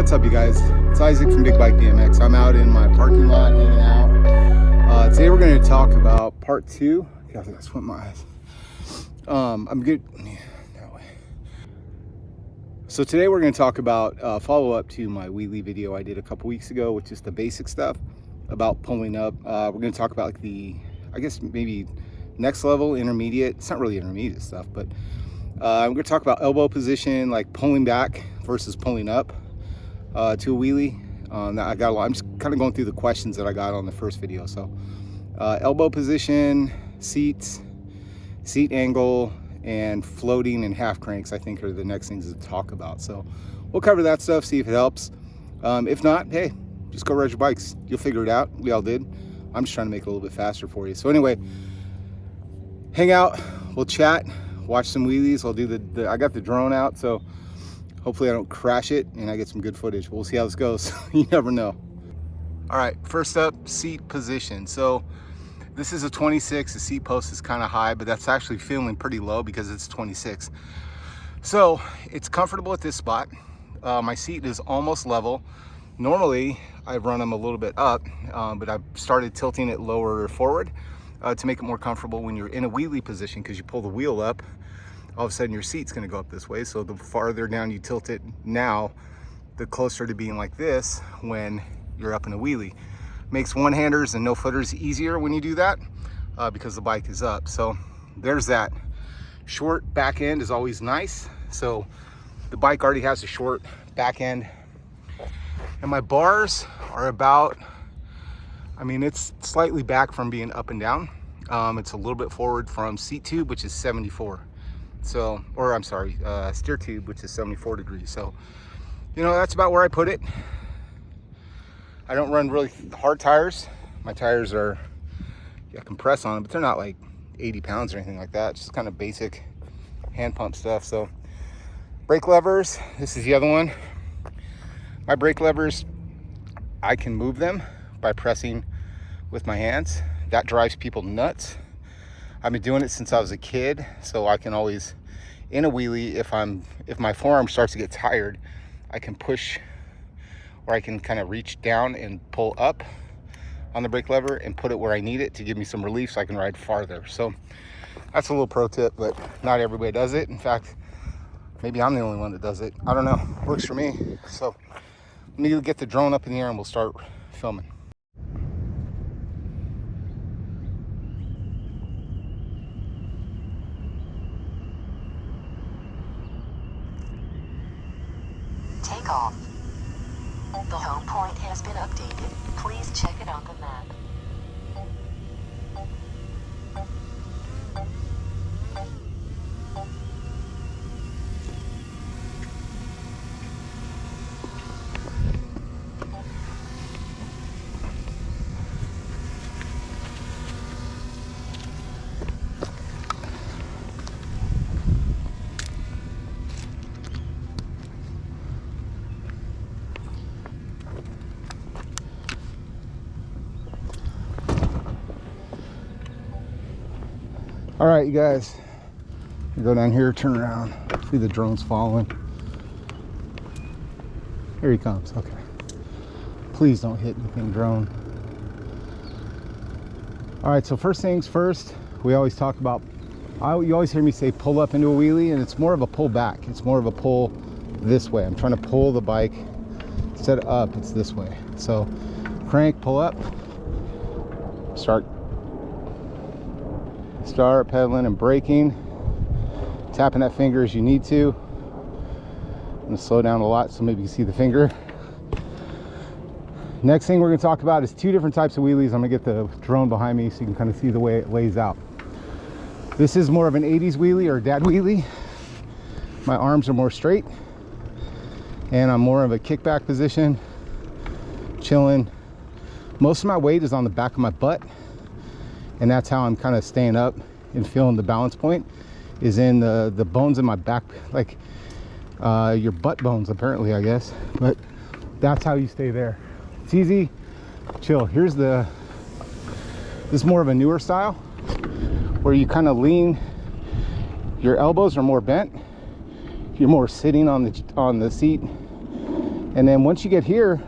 What's up, you guys? It's Isaac from Big Bike BMX. I'm out in my parking lot hanging out. Today we're going to talk about part 2. God, I squint my eyes. I'm good. Yeah, that way. So today we're going to talk about follow up to my wheelie video I did a couple weeks ago, which is the basic stuff about pulling up. We're going to talk about like the, I guess maybe next level, intermediate. It's not really intermediate stuff, but I'm going to talk about elbow position, like pulling back versus pulling up to a wheelie. I'm just kind of going through the questions that I got on the first video. So elbow position, seats, seat angle, and floating and half cranks, I think, are the next things to talk about. So we'll cover that stuff, see if it helps. If not, hey, just go ride your bikes. You'll figure it out. We all did. I'm just trying to make it a little bit faster for you. So anyway, hang out, we'll chat, watch some wheelies. I'll do I got the drone out, so hopefully I don't crash it and I get some good footage. We'll see how this goes. You never know. All right, first up, seat position. So this is a 26. The seat post is kind of high, but that's actually feeling pretty low because it's 26. So it's comfortable at this spot. My seat is almost level. Normally I run them a little bit up, but I've started tilting it lower forward to make it more comfortable when you're in a wheelie position, because you pull the wheel up, all of a sudden your seat's going to go up this way. So the farther down you tilt it now, the closer to being like this when you're up in a wheelie. Makes one-handers and no-footers easier when you do that because the bike is up. So there's that. Short back end is always nice. So the bike already has a short back end. And my bars are about, I mean, it's slightly back from being up and down. It's a little bit forward from seat tube, which is 74. So, or I'm sorry, steer tube, which is 74 degrees. So, you know, that's about where I put it. I don't run really hard tires. My tires are, yeah, compress on them, but they're not like 80 pounds or anything like that. It's just kind of basic hand pump stuff. So brake levers, this is the other one. My brake levers, I can move them by pressing with my hands. That drives people nuts. I've been doing it since I was a kid, so I can always, in a wheelie, if my forearm starts to get tired, I can push, or I can kind of reach down and pull up on the brake lever and put it where I need it to give me some relief so I can ride farther. So that's a little pro tip, but not everybody does it. In fact, maybe I'm the only one that does it. I don't know, works for me. So let me get the drone up in the air and we'll start filming. Take off. The home point has been updated. Please check it on the map. All right, you guys, go down here, turn around, see the drone's following. Here he comes. Okay, please don't hit anything, drone. All right, so first things first, we always talk about, you always hear me say pull up into a wheelie, and it's more of a pull back. It's more of a pull this way. I'm trying to pull the bike. Instead of up, it's this way. So crank, pull up, start pedaling and braking, tapping that finger as you need to. I'm going to slow down a lot so maybe you can see the finger. Next thing we're going to talk about is two different types of wheelies. I'm going to get the drone behind me so you can kind of see the way it lays out. This is more of an 80s wheelie or dad wheelie. My arms are more straight and I'm more of a kickback position, chilling. Most of my weight is on the back of my butt, and that's how I'm kind of staying up and feeling the balance point is in the bones in my back, like your butt bones apparently, I guess, but that's how you stay there. It's easy, chill. This is more of a newer style where you kind of lean, your elbows are more bent, you're more sitting on the seat, And then once you get here,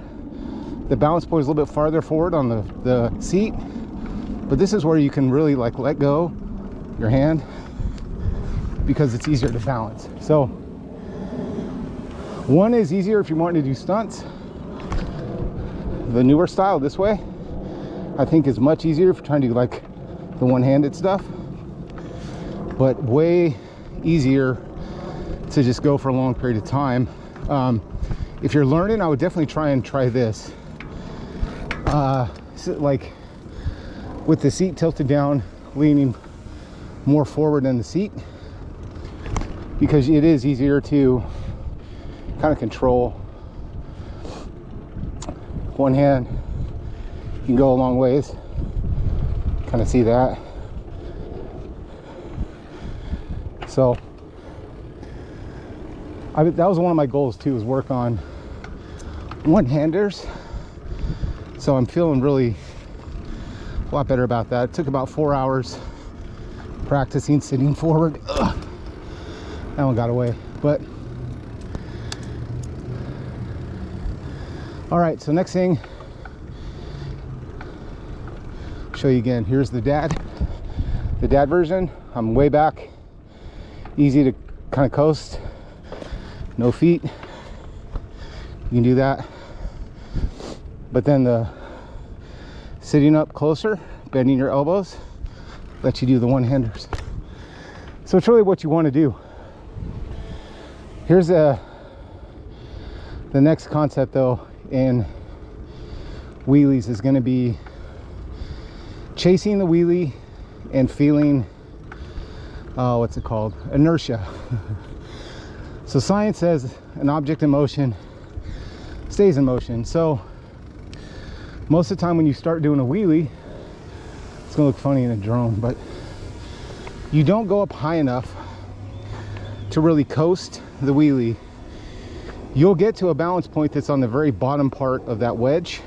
the balance point is a little bit farther forward on the seat, but this is where you can really like let go your hand because it's easier to balance. So one is easier if you want to do stunts. The newer style this way, I think, is much easier if you're trying to do like the one-handed stuff, but way easier to just go for a long period of time. If you're learning, I would definitely try this. So like with the seat tilted down, leaning more forward than the seat, because it is easier to kind of control. One hand, you can go a long ways. Kind of see that. So that was one of my goals too, is work on one-handers. So I'm feeling really a lot better about that. It took about 4 hours practicing sitting forward. Ugh. That one got away, but all right, so next thing, show you again. Here's the dad version. I'm way back, easy to kind of coast, no feet. You can do that. But then the sitting up closer, bending your elbows, lets you do the one-handers. So it's really what you want to do. Here's the next concept though in wheelies is going to be chasing the wheelie and feeling what's it called, inertia. So science says an object in motion stays in motion. So most of the time when you start doing a wheelie, it's gonna look funny in a drone, but you don't go up high enough to really coast the wheelie. You'll get to a balance point that's on the very bottom part of that wedge,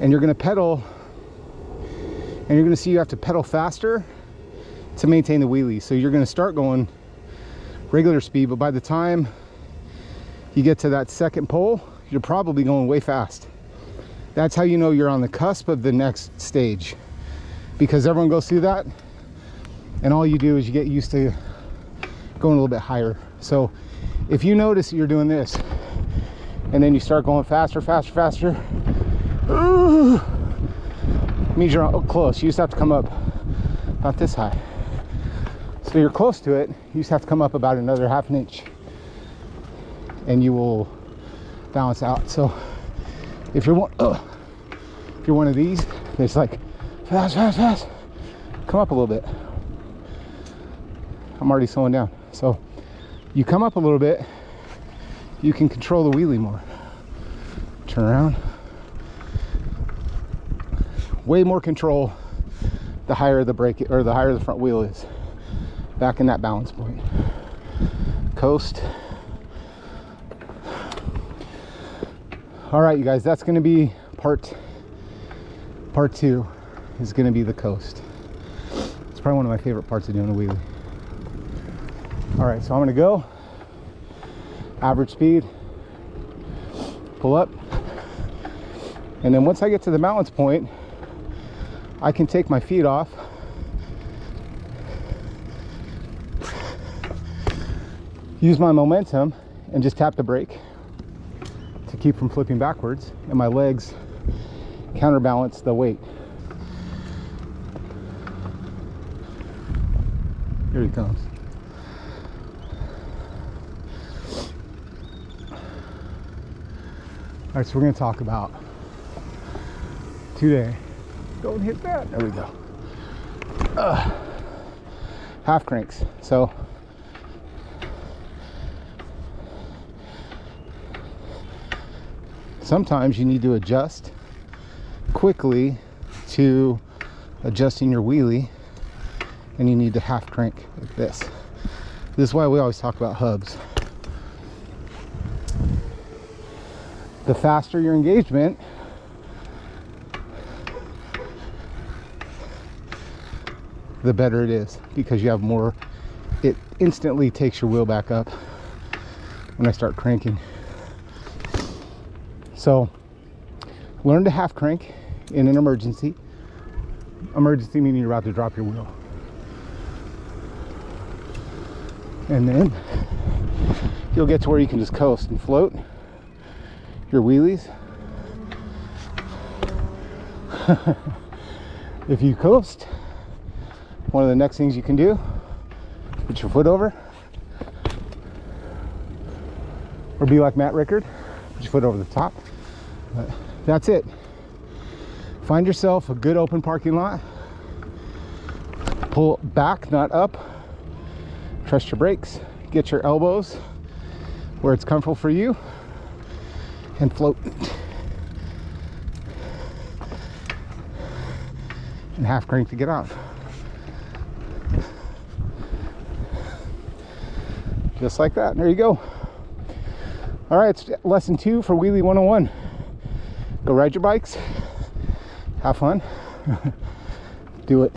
and you're going to pedal, and you're going to see you have to pedal faster to maintain the wheelie. So you're going to start going regular speed, but by the time you get to that second pole, you're probably going way fast. That's how you know you're on the cusp of the next stage, because everyone goes through that, and all you do is you get used to going a little bit higher. So if you notice you're doing this and then you start going faster, means you're close. You just have to come up about this high. So you're close to it. You just have to come up about another ½ an inch and you will balance out. So if you're one of these, it's like fast, come up a little bit. I'm already slowing down. So you come up a little bit, you can control the wheelie more. Turn around. Way more control the higher the brake, or the higher the front wheel is. Back in that balance point. Coast. All right, you guys, that's going to be part 2 is going to be the coast. It's probably one of my favorite parts of doing a wheelie. All right, so I'm gonna go average speed, pull up, and then once I get to the balance point, I can take my feet off, use my momentum, and just tap the brake to keep from flipping backwards, and my legs counterbalance the weight. Here he comes. All right, so we're going to talk about today. Don't hit that. There we go. Half cranks. So sometimes you need to adjust quickly to adjusting your wheelie, and you need to half crank like this. This is why we always talk about hubs. The faster your engagement, the better it is, because you have more. It instantly takes your wheel back up when I start cranking. So learn to half crank in an emergency. Emergency meaning you're about to drop your wheel. And then you'll get to where you can just coast and float your wheelies. If you coast, one of the next things you can do, put your foot over, or be like Matt Rickard, put your foot over the top. But that's it. Find yourself a good open parking lot. Pull back, not up. Trust your brakes. Get your elbows where it's comfortable for you, and float. And half crank to get out. Just like that. There you go. All right, it's lesson 2 for Wheelie 101. Go ride your bikes. Have fun. Do it.